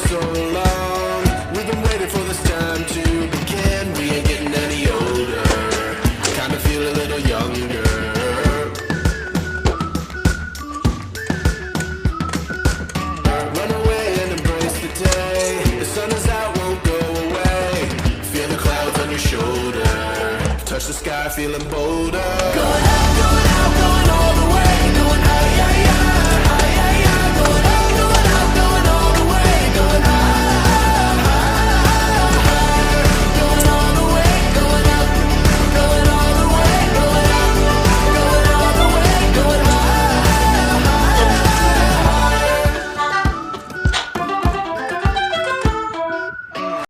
so long. We've been waiting for this time to begin. We ain't getting any older. Kinda feel a little younger. Run away and embrace the day. The sun is out, won't go away. Feel the clouds on your shoulder. Touch the sky, feeling bolder.